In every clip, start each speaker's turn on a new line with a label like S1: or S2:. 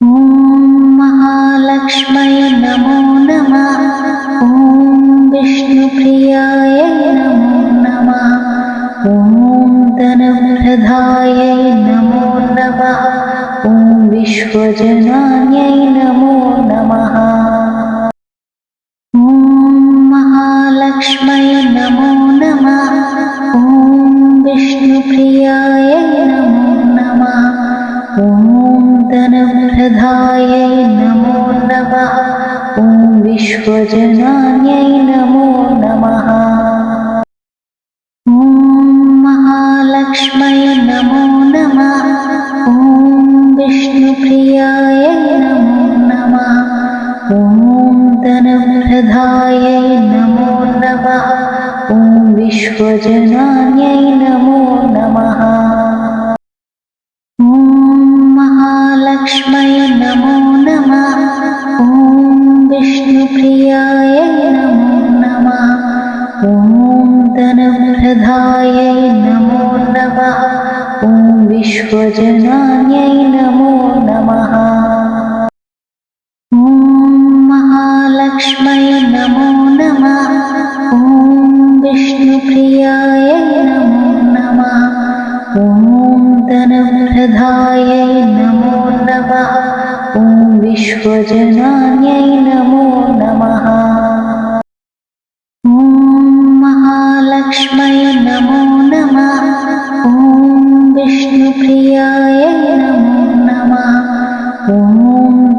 S1: ॐ महालक्ष्म्यै नमो नमः। ॐ विष्णुप्रियाय नमो नमः। ॐ धनप्रदायै नमो नमः। ॐ विश्वजनान्यै नमो नमः। ॐ महालक्ष्म्यै नमो नमः। ॐ विष्णुप्रियाय नमो नमः। ॐ धनप्रदायै नमो नमः। ॐ विश्वजनान्यै नमो नमः। ॐ महालक्ष्म्यै नमो नमः। ॐ विष्णुप्रियाय नमो नमः। ॐ धनप्रदायै नमो नमः। ॐ विश्वजनान्यै नमो नमः। ॐ महालक्ष्म्यै नमो नमः। ॐ विष्णुप्रियाय नमो नमः। ॐ धनप्रदायै नमो नमः। ॐ विश्वजनान्यै नमो नमः। ॐ महालक्ष्म्यै नमो नमः। ॐ विष्णुप्रियाय नमो नमः। ॐ धनप्रदायै नमो नमः। ॐ विश्वजनान्यै नमो नमः। ॐ महालक्ष्म्यै नमो नमः। ॐ विष्णुप्रियाय नमो नमः। ॐ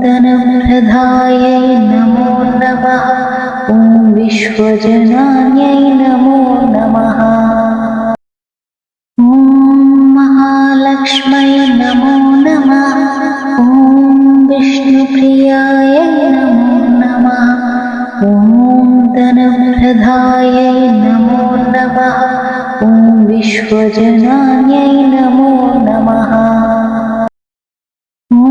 S1: धनप्रदायै नमो नमः। ॐ विश्वजनान्यै नमो नमः। ॐ महालक्ष्म्यै नमो नमः। ॐ विष्णुप्रियाय नमो नमः। ॐ धनप्रदायै नमो नमः। ॐ विश्वजनान्यै नमो नमः। ॐ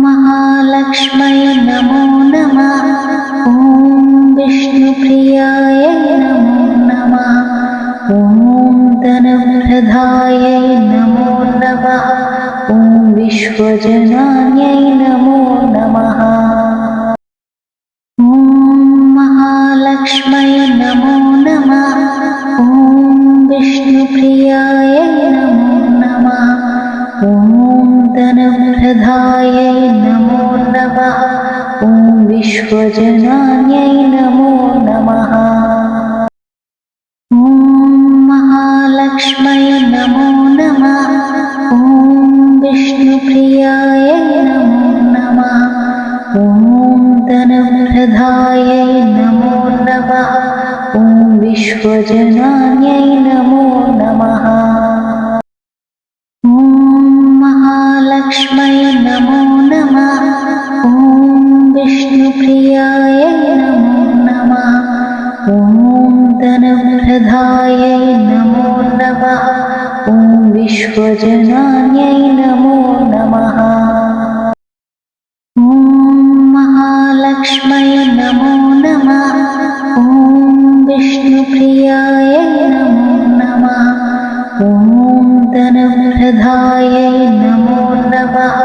S1: महालक्ष्म्यै नमो नमः। ॐ विष्णुप्रियाय नमो नमः। ॐ धनप्रदायै नमो नमः। ॐ विश्वजनान्यै नमो नमः। ॐ महालक्ष्म्यै नमो नमः। ॐ विष्णुप्रियाय नमो नमः। ॐ धनप्रदायै नमो नमः। ॐ विश्वजनान्यै नमो नमः। ॐ महालक्ष्म्यै नमो नमः। ॐ विष्णुप्रियाय नमो नमः। ॐ धनप्रदायै नमो नमः। ॐ विश्वजनान्यै नमो नमः। ॐ महालक्ष्म्यै नमो नमः। ॐ विष्णुप्रियाय नमो नमः। ॐ धनप्रदायै नमो नमः। ॐ विश्वजनान्यै नमो नमः। ॐ महालक्ष्म्यै नमो नमः। ॐ विष्णुप्रियाय नमो नमः। ॐ धनप्रदायै नमो नमः।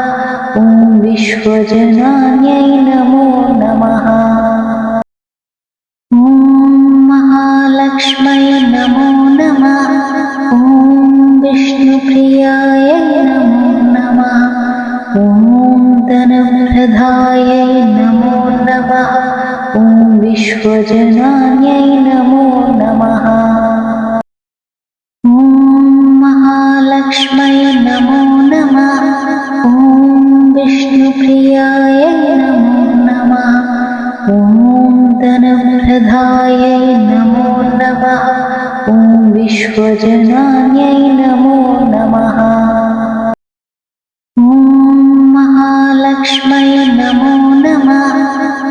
S1: ॐ विश्वजनान्यै नमो नमः। ॐ महालक्ष्म्यै नमो नमः। ॐ विष्णुप्रियाय नमो नमः। ॐ धनप्रदायै नमो नमः। ॐ विश्वजनान्यै नमो नमः। ॐ महालक्ष्म्यै नमो नमः। ॐ विष्णुप्रियाय नमो नमः। ॐ धनप्रदायै नमो नमः। ॐ विश्वजनान्यै नमो नमः। ॐ महालक्ष्म्यै नमो नमः।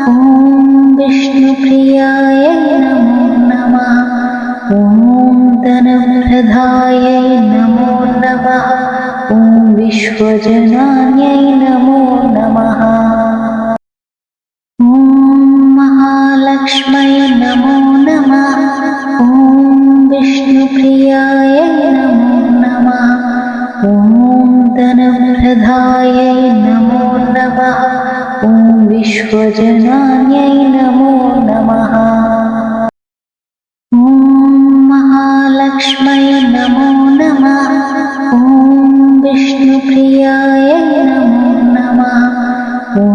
S1: ॐ विष्णुप्रियाय नमो नमः। ॐ धनप्रदायै नमो नमः। ॐ विश्वजनान्यै नमो नमः। ॐ महालक्ष्म्यै नमो नमः। ॐ विष्णुप्रियाय नमो नमः। ॐ धनप्रदायै नमो नमः। विश्वजनान्यै नमो नमः। ॐ महालक्ष्मै नमो नमः। ॐ विष्णुप्रियायै नमो नमः। ॐ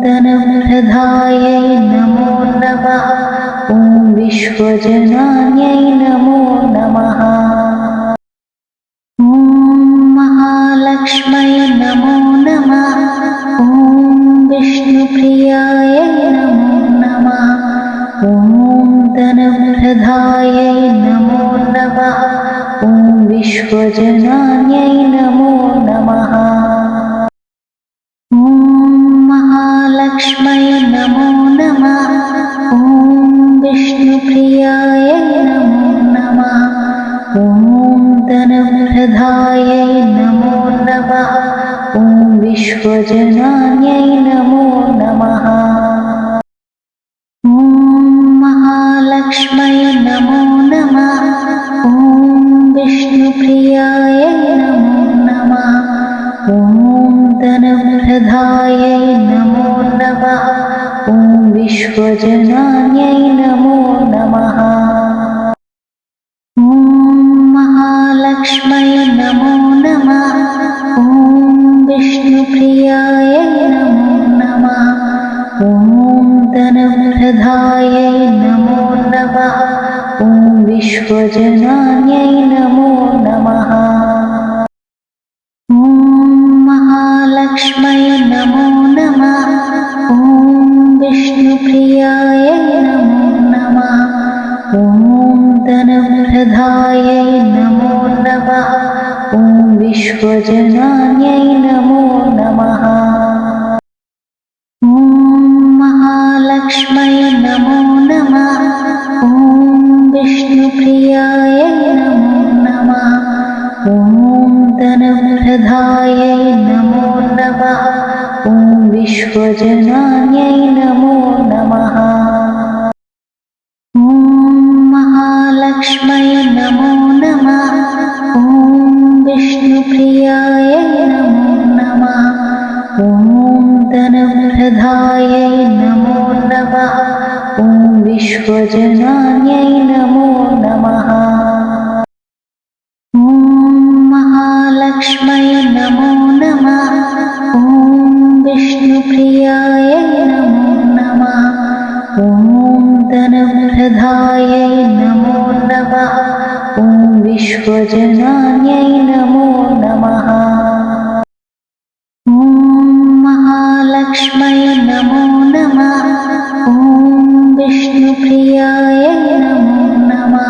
S1: धनप्रदायै नमो नमः। ॐ विश्वजनान्यै नमो नमः। ॐ महालक्ष्मै नमो नमः। ॐ विष्णुप्रियायै नमो नमः। ॐ धनप्रदायै नमो नमः। ॐ विश्वजनान्यै नमो नमः। ॐ महालक्ष्मै नमो नमः। ॐ विष्णुप्रियायै नमो नमः। ॐ धनप्रदायै नमो नमः। ॐ विश्वजनान्यै नमो नमः। ॐ महालक्ष्मै नमो नमः। ॐ विष्णुप्रियायै नमो नमः। ॐ धनप्रदायै नमो नमः। ॐ विश्वजनान्यै नमो नमः। ॐ महालक्ष्मै नमो नमः। ॐ विष्णुप्रियायै नमो नमः। ॐ धनप्रदायै नमो नमः। ॐ विश्वजनान्यै नमो नमः। ॐ महालक्ष्मै नमो नमः। ॐ विष्णुप्रियायै नमो नमः। ॐ धनप्रदायै नमो नमः। ॐ विश्वजनान्यै नमो नमः। ॐ महालक्ष्मै नमो नमः। ॐ विष्णुप्रियायै नमो नमः। ॐ धनप्रदायै नमो नमः। ॐ विश्वजनान्यै नमो नमः। ॐ महालक्ष्मै नमो नमः। ॐ विष्णुप्रियायै नमो नमः। ॐ धनप्रदायै नमो नमः। ॐ विश्वजनान्यै नमो नमः। ॐ महालक्ष्मै नमो नमः। ॐ विष्णुप्रियायै नमो नमः। ॐ धनप्रदायै नमो नमः। ॐ विश्वजनान्यै नमो नमः। ॐ महालक्ष्मै नमो नमः। ॐ विष्णुप्रियायै नमो नमः।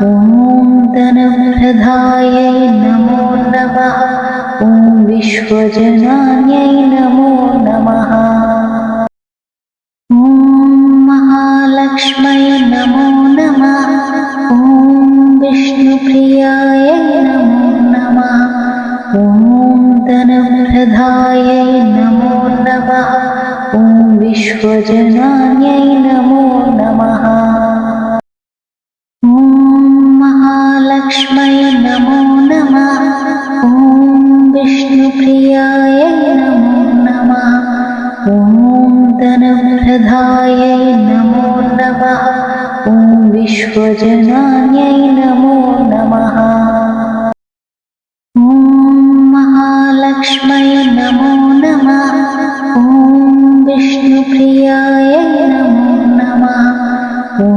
S1: ॐ धनप्रदायै नमो नमः। ॐ विश्वजनान्यै नमो नमः। ॐ महालक्ष्मै नमो नमः। ॐ विष्णुप्रियायै नमो नमः। ॐ धनप्रदायै नमो नमः। ॐ विश्वजनान्यै नमो नमः। ॐ महालक्ष्मै नमो नमः। ॐ विष्णुप्रियायै नमो नमः। ॐ धनप्रदायै नमो नमः। ॐ विश्वजनान्यै नमो नमः। ॐ महालक्ष्मै नमो नमः। ॐ विष्णुप्रियायै नमो नमः। ॐ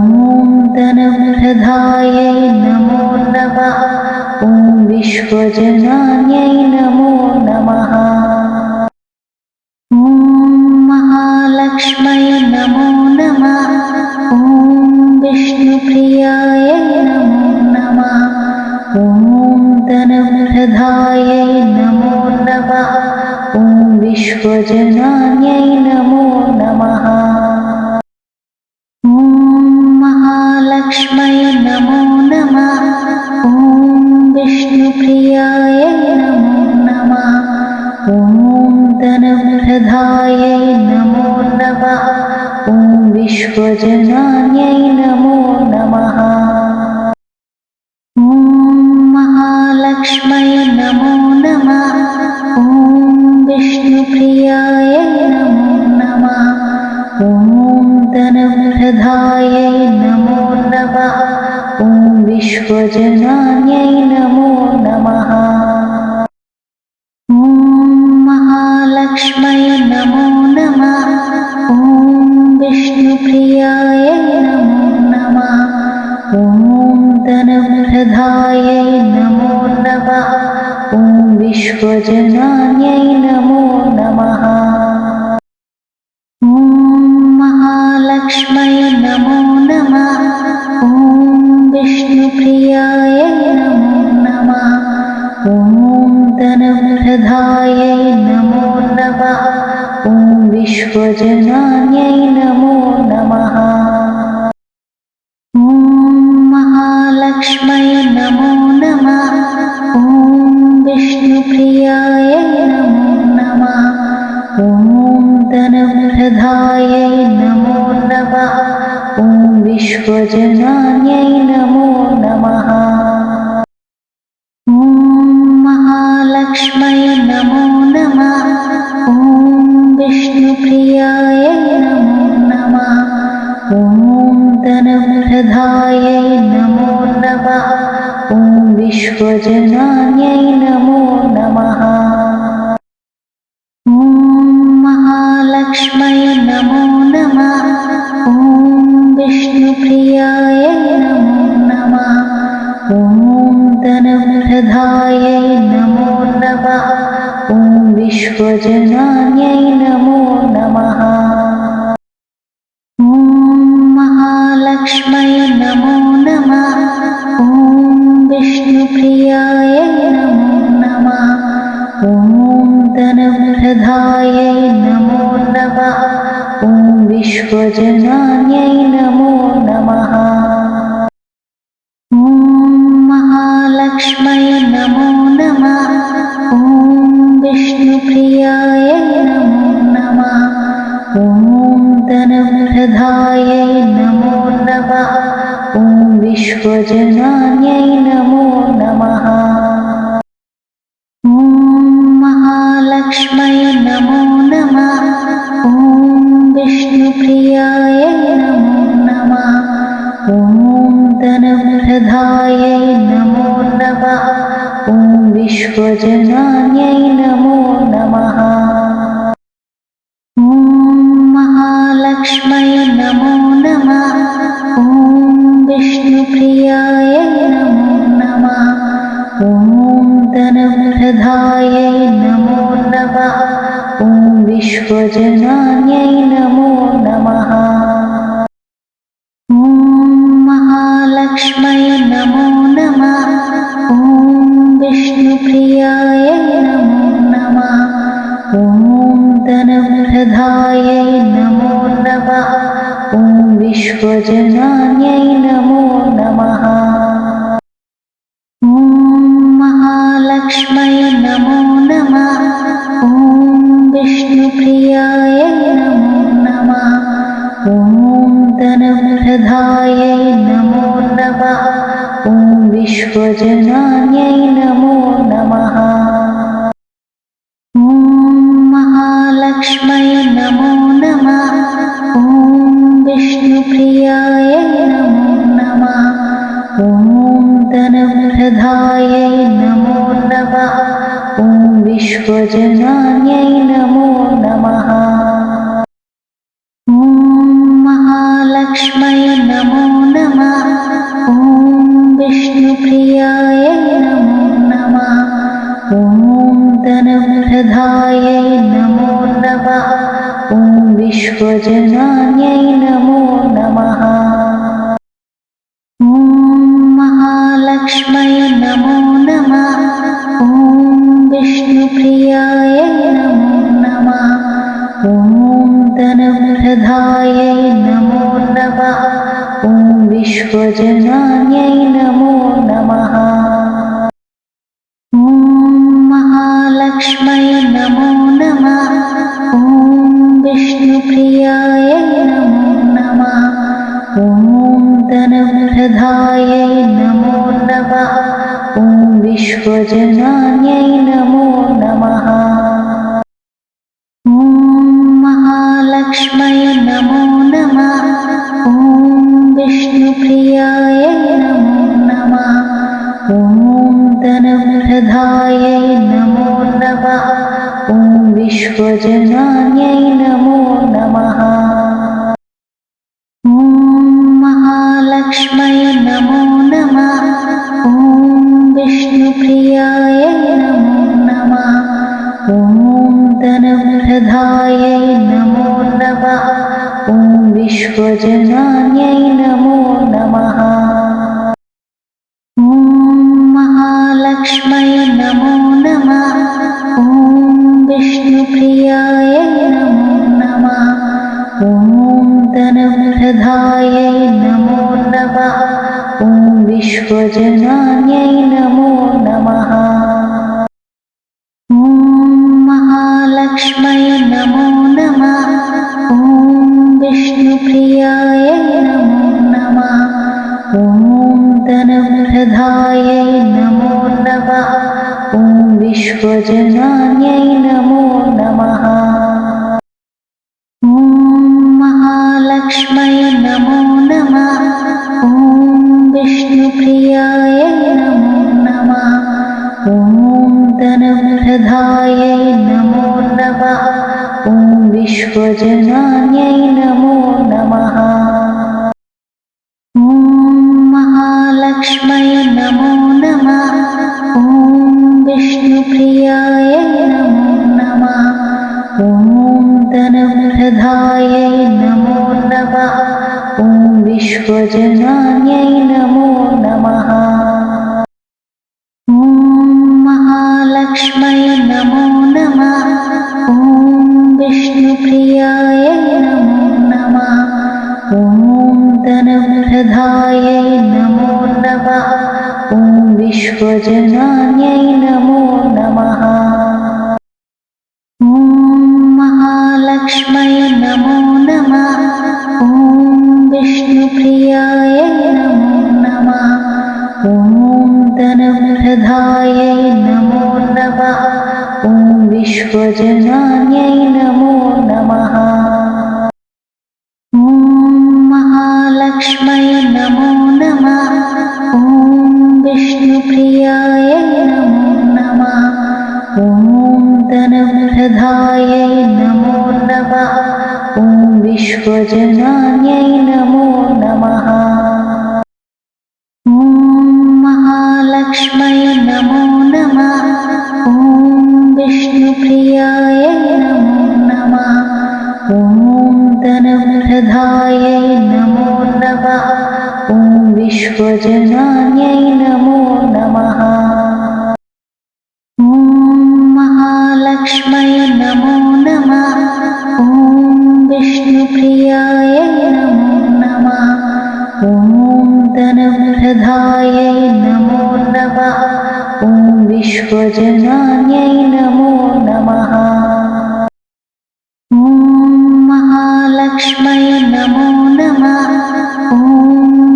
S1: धनप्रदायै नमो नमः। ॐ विश्वजनान्यै नमो नमः। ॐ महालक्ष्मै नमो नमः। ॐ विष्णुप्रियायै नमो नमः। ॐ धनप्रदायै नमो नमः। ॐ विश्वजनान्यै नमो नमः। ॐ महालक्ष्मै नमो नमः। ॐ विष्णुप्रियायै नमो नमः। ॐ धनप्रदायै नमो नमः। ॐ विश्वजनान्यै नमो नमः। ॐ महालक्ष्मै नमो नमः। ॐ विष्णुप्रियायै नमो नमः। विश्वजनान्यै नमो नमः। ॐ महालक्ष्म्यै नमो नमः। ॐ विष्णुप्रियायै नमो नमः। ॐ धनप्रदायै नमो नमः। ॐ विश्वजनान्यै नमो नमः। ॐ महालक्ष्म्यै नमो नमः। ॐ विष्णुप्रियायै नमो नमः। ॐ धनप्रदायै नमो नमः। ॐ विश्वजनान्यै नमो नमः। ॐ महालक्ष्म्यै नमो नमः। ॐ विष्णुप्रियायै नमो नमः। ॐ धनप्रदायै नमो नमः। ॐ विश्वजनान्यै नमो नमः। ॐ महालक्ष्म्यै नमो नमः। ॐ विष्णुप्रियायै नमो नमः। ॐ धनप्रदायै नमो नमः। ॐ विश्वजनान्यै नमो नमः। ॐ महालक्ष्म्यै नमो नमः। ॐ विष्णुप्रियायै नमो नमः। ॐ धनप्रदायै नमो नमः। ॐ विश्वजनान्यै नमो नमः। ॐ महालक्ष्म्यै नमो नमः। ॐ विष्णुप्रियायै नमो नमः। ॐ धनप्रदायै नमो नमः। ॐ विश्वजनान्यै नमो नमः। ॐ महालक्ष्म्यै नमो नमः। ॐ विष्णुप्रियायै नमो नमः। ॐ धनप्रदायै नमो नमः। ॐ विश्वजनान्यै नमो नमः। ॐ महालक्ष्म्यै नमो नमः। ॐ विष्णुप्रियायै नमो नमः। ॐ धनप्रदायै नमो नमः। ॐ विश्वजनान्यै नमो नमः। ॐ महालक्ष्म्यै नमो नमः। ॐ विष्णुप्रियायै नमो नमः। ॐ धनप्रदायै नमो नमः। ॐ विश्वजनान्यै नमो नमः। ॐ महालक्ष्म्यै नमो नमः। ॐ विष्णुप्रियायै नमो नमः। ॐ धनप्रदायै नमो नमः। ॐ विश्वजनान्यै नमो नमः। ॐ महालक्ष्म्यै नमो नमः। ॐ विष्णुप्रियायै नमो नमः। ॐ धनप्रदायै नमो नमः। ॐ विश्वजनान्यै नमो नमः। ॐ महालक्ष्म्यै नमो नमः। ॐ विष्णुप्रियायै नमो नमः। ॐ धनप्रदायै नमो नमः। ॐ विश्वजनान्यै नमो नमः। ॐ महालक्ष्म्यै नमो नमः। ॐ विष्णुप्रियायै नमो नमः। ॐ धनप्रदायै नमो नमः। ॐ विश्वजनान्यै नमो नमः। ॐ महालक्ष्म्यै नमो नमः। ॐ विष्णुप्रियायै नमो नमः। ॐ धनप्रदायै नमो नमः। ॐ विश्वजनान्यै नमो नमः। ॐ महालक्ष्म्यै नमो नमः। ॐ विष्णुप्रियायै नमो नमः। ॐ धनप्रदायै नमो नमः। ॐ विश्वजनान्यै नमो नमः। ॐ महालक्ष्म्यै नमो नमः। ॐ विष्णुप्रियायै नमो नमः। विश्वजनान्यै नमो नमः। ॐ महालक्ष्म्यै नमो नमः। ॐ विष्णुप्रियायै नमो नमः। ॐ धनप्रदायै नमो नमः। ॐ विश्वजनान्यै नमो नमः। ॐ महालक्ष्म्यै नमो नमः। ॐ विष्णुप्रियायै नमो नमः। ॐ धनप्रदायै नमो नमः। ॐ विश्वजनान्यै नमो नमः। ॐ महालक्ष्म्यै नमो नमः। ॐ विष्णुप्रियायै नमो नमः। ॐ धनप्रदायै नमो नमः। ॐ विश्वजनान्यै नमो नमः। ॐ महालक्ष्म्यै नमो नमः। ॐ विष्णुप्रियायै नमो नमः। ॐ धनप्रदायै नमो नमः। ॐ विश्वजनान्यै नमो नमः। ॐ महालक्ष्म्यै नमो नमः। ॐ विष्णुप्रियायै नमो नमः। ॐ धनप्रदायै नमो नमः। ॐ विश्वजनान्यै नमो नमः। ॐ महालक्ष्म्यै नमो नमः। ॐ विष्णुप्रियायै नमो नमः। ॐ धनप्रदायै नमो नमः। ॐ विश्वजनान्यै नमो नमः। ॐ महालक्ष्म्यै नमो नमः। ॐ विष्णुप्रियायै नमो नमः। ॐ धनप्रदायै नमो नमः। ॐ विश्वजनान्यै नमो नमः। ॐ महालक्ष्म्यै नमो नमः। ॐ विष्णुप्रियायै नमो नमः। ॐ धनप्रदायै नमो नमः। ॐ विश्वजनान्यै नमो नमः। ॐ महालक्ष्म्यै नमो नमः। ॐ विष्णुप्रियायै नमो नमः। ॐ धनप्रदायै नमो नमः। ॐ विश्वजनान्यै नमो नमः। ॐ महालक्ष्म्यै नमो नमः। ॐ विष्णुप्रियायै नमो नमः। ॐ धनप्रदायै नमो नमः। ॐ विश्वजनान्यै नमो नमः। ॐ महालक्ष्म्यै नमो नमः। ॐ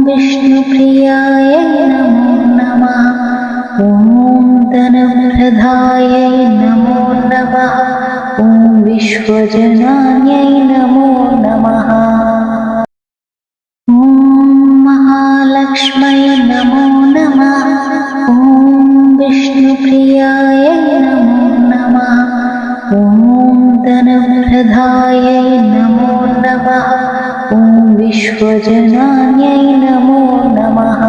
S1: विष्णुप्रियायै नमो नमः। ॐ धनप्रदायै नमो नमः। ॐ विश्वजनान्यै नमो नमः। ॐ महालक्ष्म्यै नमो नमः। ॐ विष्णुप्रियायै नमो नमः। ॐ धनप्रदायै नमो नमः। ॐ विश्वजनान्यै नमो नमः।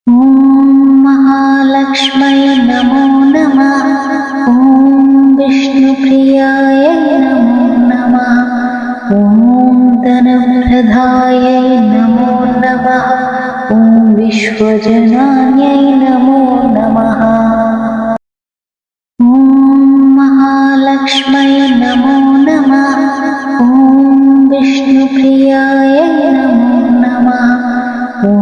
S1: ॐ महालक्ष्म्यै नमो नमः। ॐ विष्णुप्रियायै नमो नमः। ॐ धनप्रदायै नमो नमः। ॐ विश्वजनान्यै नमो नमः। ॐ महालक्ष्म्यै नमो नमः। ॐ विष्णुप्रियायै नमो नमः। ॐ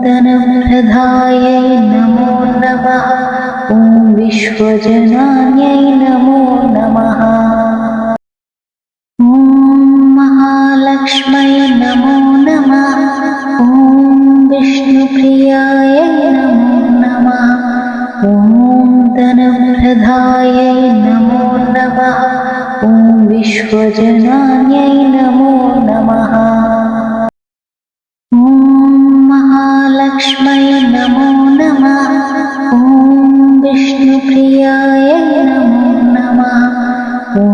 S1: धनप्रदायै नमो नमः। ॐ विश्वजनान्यै नमो नमः। ॐ महालक्ष्म्यै नमो नमः। ॐ विष्णुप्रियायै नमो नमः। ॐ धनप्रदायै नमो नमः। ॐ विश्वजनान्यै नमो नमः। ॐ महालक्ष्म्यै नमो नमः। ॐ विष्णुप्रियायै नमो नमः। ॐ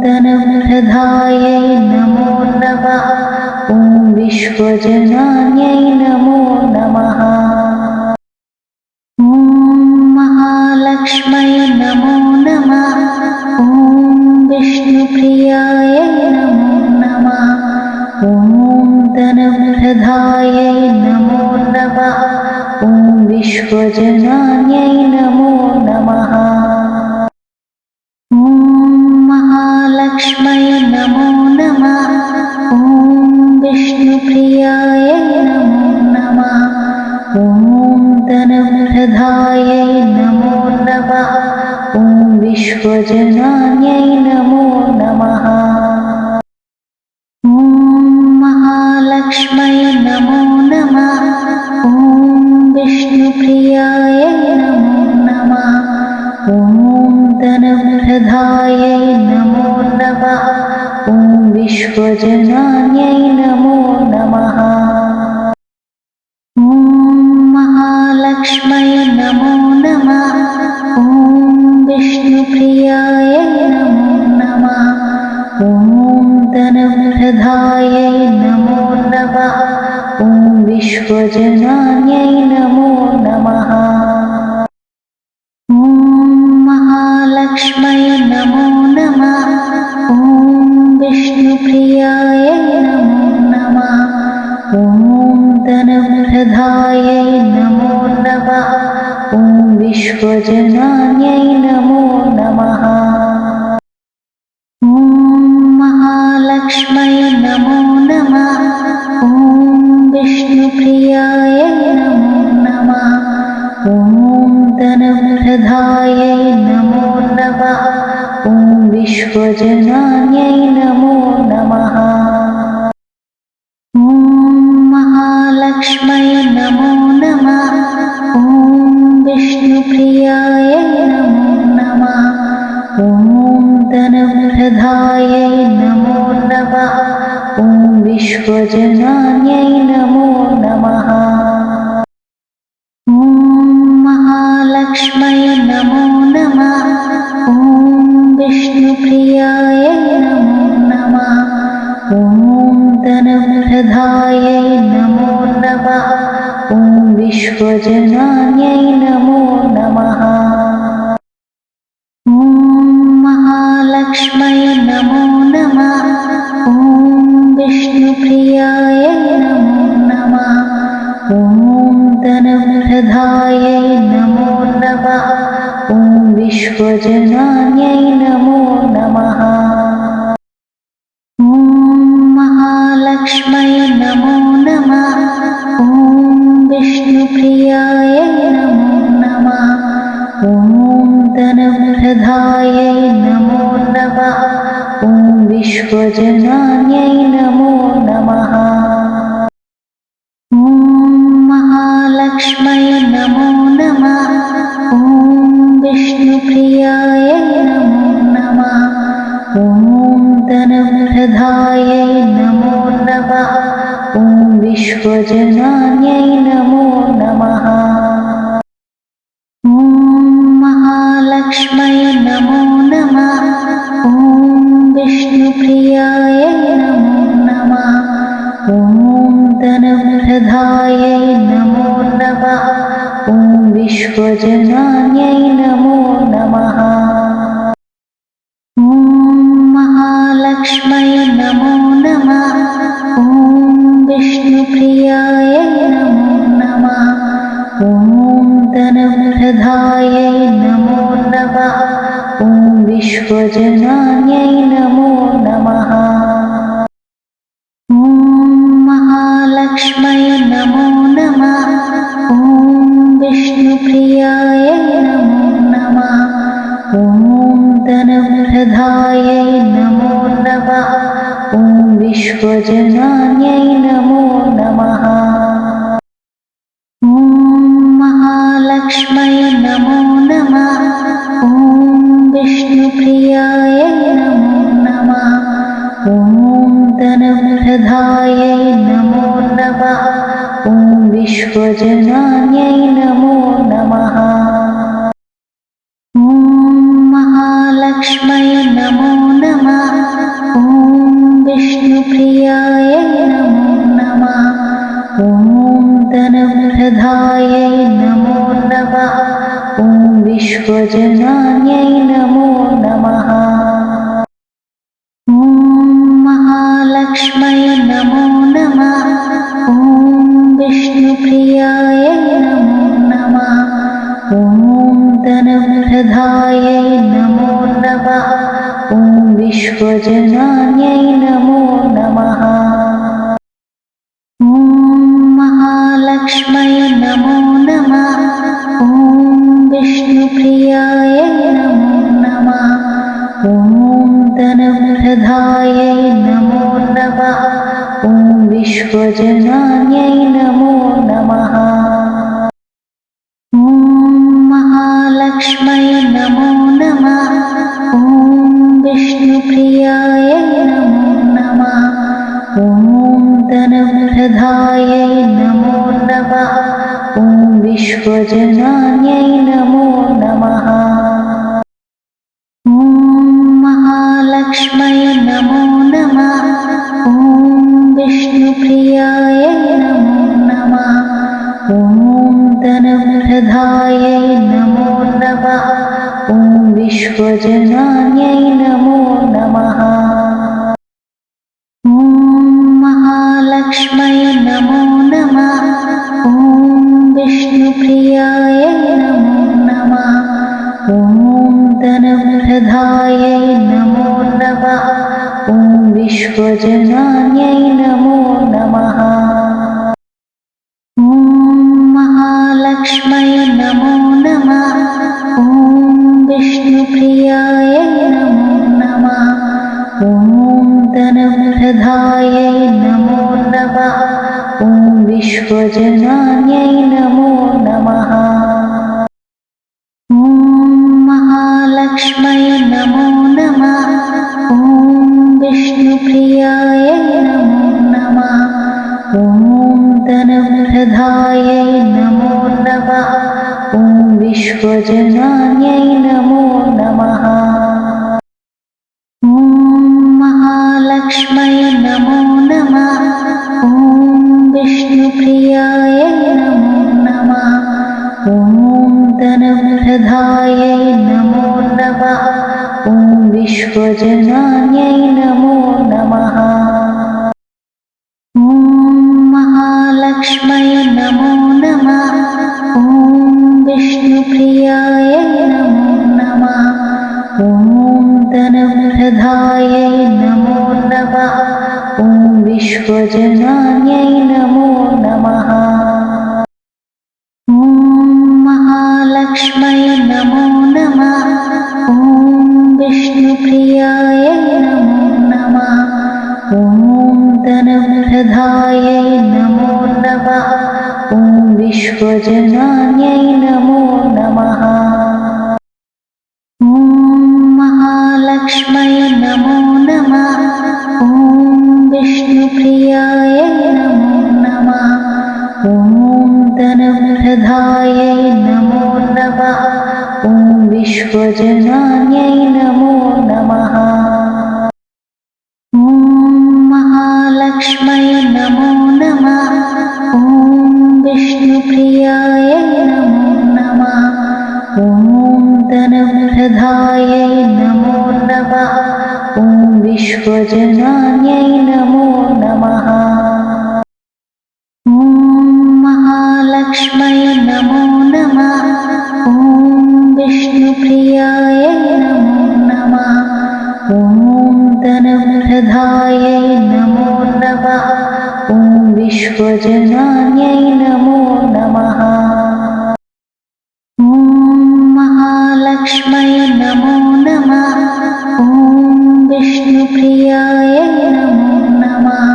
S1: धनप्रदायै नमो नमः। ॐ विश्वजनान्यै नमो नमः। ॐ महालक्ष्मै नमो नमः। ॐ विष्णुप्रियायै नमो नमः। ॐ धनप्रदायै नमो नमः। ॐ विश्वजनान्यै नमो नमः। ॐ महालक्ष्मै नमो नमः। ॐ विष्णुप्रियायै नमो नमः। ॐ धनप्रदायै नमो नमः। ॐ विश्वजनान्यै नमो नमः। ॐ महालक्ष्मै नमो नमः। ॐ विष्णुप्रियायै नमो नमः। ॐ धनप्रदायै नमो नमः। ॐ विश्वजनान्यै नमो नमः। ॐ महालक्ष्मै नमो नमः। ॐ विष्णुप्रियायै नमो नमः। ॐ धनप्रदायै नमो नमः। ॐ विश्वजनान्यै नमो नमः। ॐ महालक्ष्मै नमो नमः। ॐ विष्णुप्रियायै नमो नमः। ॐ धनप्रदायै नमो नमः। ॐ विश्वजनान्यै नमो नमः। ॐ महालक्ष्मै नमो नमः। ॐ विष्णुप्रियायै नमो नमः। ॐ धनप्रदायै नमो नमः। ॐ विश्वजनान्यै नमो नमः। ॐ महालक्ष्मै नमो नमः। ॐ विष्णुप्रियायै नमो नमः। ॐ धनप्रदायै नमो नमः। ॐ विश्वजनान्यै नमो नमः। ॐ महालक्ष्मै नमो नमः। ॐ विष्णुप्रियायै नमो नमः। ॐ धनप्रदायै नमो नमः। ॐ विश्वजनान्यै नमो नमः। ॐ महालक्ष्मै नमो नमः। ॐ विष्णुप्रियायै नमो नमः। ॐ धनप्रदायै नमो नमः। ॐ विश्वजनान्यै नमो नमः। ॐ महालक्ष्मै नमो नमः। ॐ विष्णुप्रियायै नमो नमः। ॐ धनप्रदायै नमो नमः। ॐ विश्वजनान्यै नमो नमः। ॐ महालक्ष्मै नमो नमः। ॐ विष्णुप्रियायै नमो नमः। ॐ धनप्रदायै नमो नमः। ॐ विश्वजनान्यै नमो नमः। ॐ महालक्ष्मै नमो नमः। ॐ विष्णुप्रियायै नमो नमः। ॐ धनप्रदायै नमो नमः। ॐ विश्वजनान्यै नमो नमः। ॐ महालक्ष्मै नमो नमः। ॐ विष्णुप्रियायै नमो नमः। ॐ धनप्रदायै नमो नमः। ॐ विश्वजनान्यै नमो नमः। ॐ महालक्ष्मै नमो नमः। ॐ विष्णुप्रियायै नमो नमः। ॐ धनप्रदायै नमो नमः। ॐ विश्वजनान्यै नमो नमः। ॐ महालक्ष्मै नमो नमः। ॐ विष्णुप्रियायै नमो नमः। ॐ धनप्रदायै नमो नमः। ॐ विश्वजनान्यै नमो नमः। ॐ महालक्ष्मै नमो ॐ विश्वजनान्यै नमो नमः। ॐ महालक्ष्म्यै नमो नमः। ॐ विष्णुप्रियाय नमो नमः। ॐ धनप्रदायै नमो नमः। ॐ विश्वजनान्यै नमो नमः। ॐ महालक्ष्म्यै नमो नमः। ॐ विष्णुप्रियाय नमो नमः। ॐ धनप्रदायै नमो नमः। ॐ विश्वजनान्यै नमो नमः। ॐ महालक्ष्म्यै नमो नमः। ॐ विष्णुप्रियाय नमो नमः। ॐ धनप्रदायै नमो नमः। ॐ विश्वजनान्यै नमो नमः। ॐ महालक्ष्म्यै नमो नमः। ॐ विष्णुप्रियाय नमो नमः। ॐ धनप्रदायै नमो नमः। ॐ विश्वजनान्यै नमो नमः। ॐ महालक्ष्म्यै नमो नमः। ॐ विष्णुप्रियाय नमो नमः। ॐ धनप्रदायै नमो नमः। ॐ विश्वजनान्यै नमो नमः। ॐ महालक्ष्म्यै नमो नमः। ॐ विष्णुप्रियाय नमो नमः। ॐ धनप्रदायै नमो नमः। ॐ विश्वजनान्यै नमो नमः। ॐ महालक्ष्म्यै नमो नमः। ॐ विष्णुप्रियाय नमो नमः। ॐ धनप्रदायै नमो नमः। ॐ विश्वजनान्यै नमो नमः। ॐ महालक्ष्म्यै नमो नमः। ॐ विष्णुप्रियाय नमो नमः। ॐ धनप्रदायै नमो नमः। ॐ विश्वजनान्यै नमो नमः। ॐ महालक्ष्म्यै नमो नमः। ॐ विष्णुप्रियाय नमो नमः। ॐ धनप्रदायै नमो नमः। ॐ विश्वजनान्यै नमो नमः। ॐ महालक्ष्म्यै नमो नमः। ॐ विष्णुप्रियाय नमो नमः। ॐ धनप्रदायै नमो नमः। ॐ विश्वजनान्यै नमो नमः। ॐ महालक्ष्म्यै नमो नमः। ॐ विष्णुप्रियाय नमो नमः। ॐ धनप्रदायै नमो नमः। ॐ विश्वजनान्यै नमो नमः। ॐ महालक्ष्म्यै नमो नमः। ॐ विष्णुप्रियाय नमो नमः। ॐ धनप्रदायै नमो नमः। ॐ विश्वजनान्यै नमो नमः। ॐ महालक्ष्म्यै नमो नमः। ॐ विष्णुप्रियाय नमो नमः।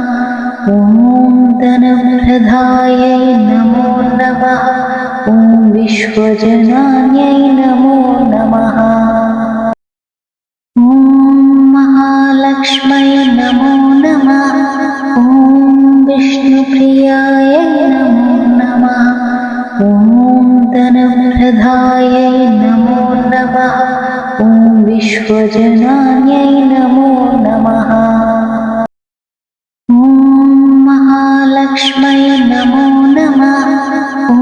S1: ॐ धनप्रदायै नमो नमः। ॐ विश्वजनान्यै नमो नमः। ॐ महालक्ष्म्यै नमो नमः। ॐ विष्णुप्रियाय नमो नमः। ॐ धनप्रदायै नमो नमः। ॐ विश्वजनान्यै नमो नमः। ॐ महालक्ष्म्यै नमो नमः। ॐ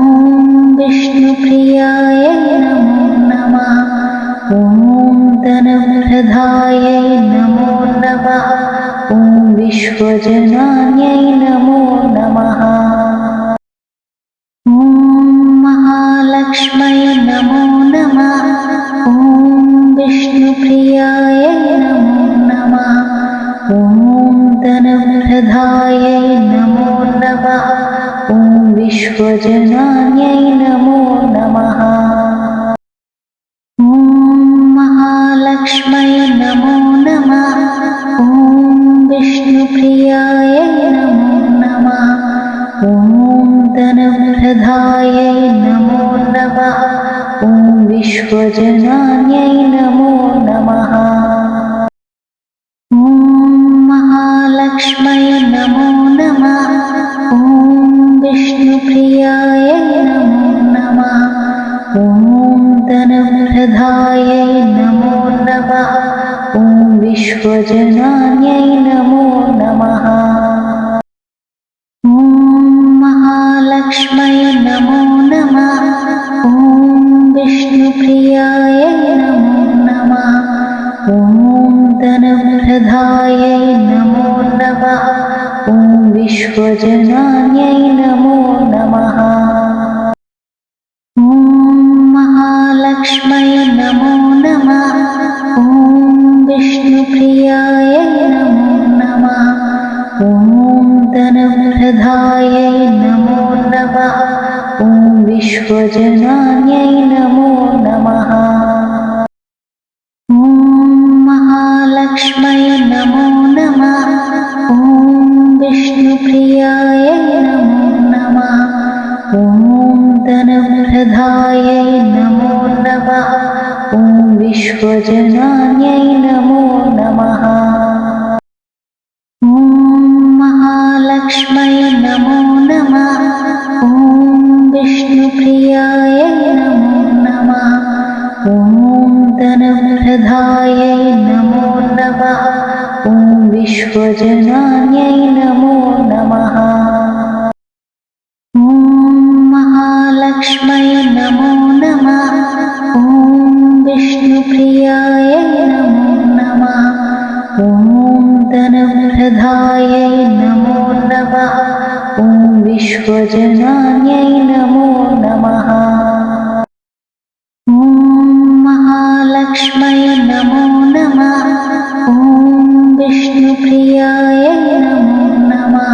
S1: विष्णुप्रियाय नमो नमः। ॐ धनप्रदायै नमो नमः। ॐ विश्वजनान्यै नमो नमः। ॐ महालक्ष्म्यै नमो नमः। ॐ विष्णुप्रियाय नमो धनप्रदायै नमो नमः। ॐ विश्वजनान्यै नमो नमः। ॐ महालक्ष्मै नमो नमः। ॐ विष्णुप्रियायै नमो नमः। ॐ धनप्रदायै नमो नमः। ॐ विश्वजनान्यै नमो नमः। ॐ महालक्ष्मै नमो नमः। ॐ विष्णुप्रियायै नमो नमः। ॐ धनप्रदायै नमो नमः। ॐ विश्वजनान्यै नमो नमः। ॐ महालक्ष्मै नमो नमः। ॐ विष्णुप्रियायै नमो नमः। ॐ धनप्रदायै नमो नमः। ॐ विश्वजनान्यै नमो नमः। ॐ महालक्ष्मै नमो नमः। ॐ विष्णुप्रियायै नमो नमः। ॐ धनप्रदायै नमो नमः। ॐ विश्वजनान्यै नमो नमः। ॐ महालक्ष्मै नमो नमः। ॐ विष्णुप्रियायै नमो नमः। ॐ धनप्रदायै नमो नमः। ॐ विश्वजनान्यै नमो नमः। ॐ महालक्ष्मै नमो नमः। ॐ विष्णुप्रियायै नमो नमः। ॐ धनप्रदायै नमो नमः। ॐ विश्वजनान्यै नमो नमः। ॐ महालक्ष्मै नमो नमः। ॐ विष्णुप्रियायै नमो नमः। ॐ धनप्रदायै नमो नमः। ॐ विश्वजनान्यै नमो नमः। ॐ महालक्ष्मै नमो नमः। ॐ विष्णुप्रियायै नमो नमः।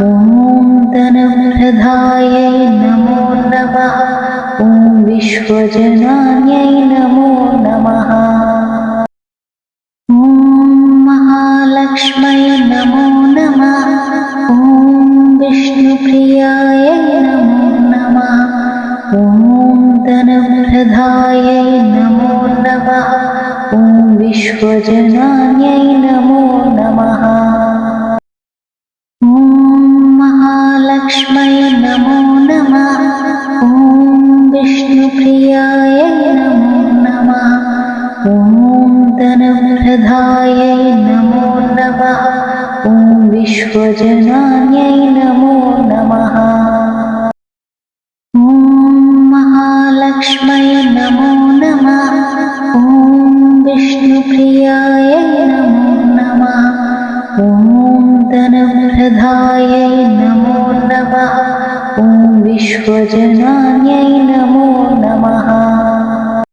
S1: ॐ धनप्रदायै नमो नमः। ॐ विश्वजनान्यै नमो नमः। ॐ महालक्ष्मै नमो नमः। ॐ विष्णुप्रियायै नमो नमः। ॐ धनप्रदायै नमो नमः। ॐ विश्वजनान्यै नमो नमः। ॐ महालक्ष्मै नमो नमः। ॐ विष्णुप्रियायै नमो नमः। ॐ धनप्रदायै नमो नमः। ॐ विश्वजनान्यै नमो नमः। ॐ महालक्ष्मै नमो नमः। ॐ विष्णुप्रियायै नमो नमः। ॐ धनप्रदायै नमो नमः। ॐ विश्वजनान्यै नमो नमः।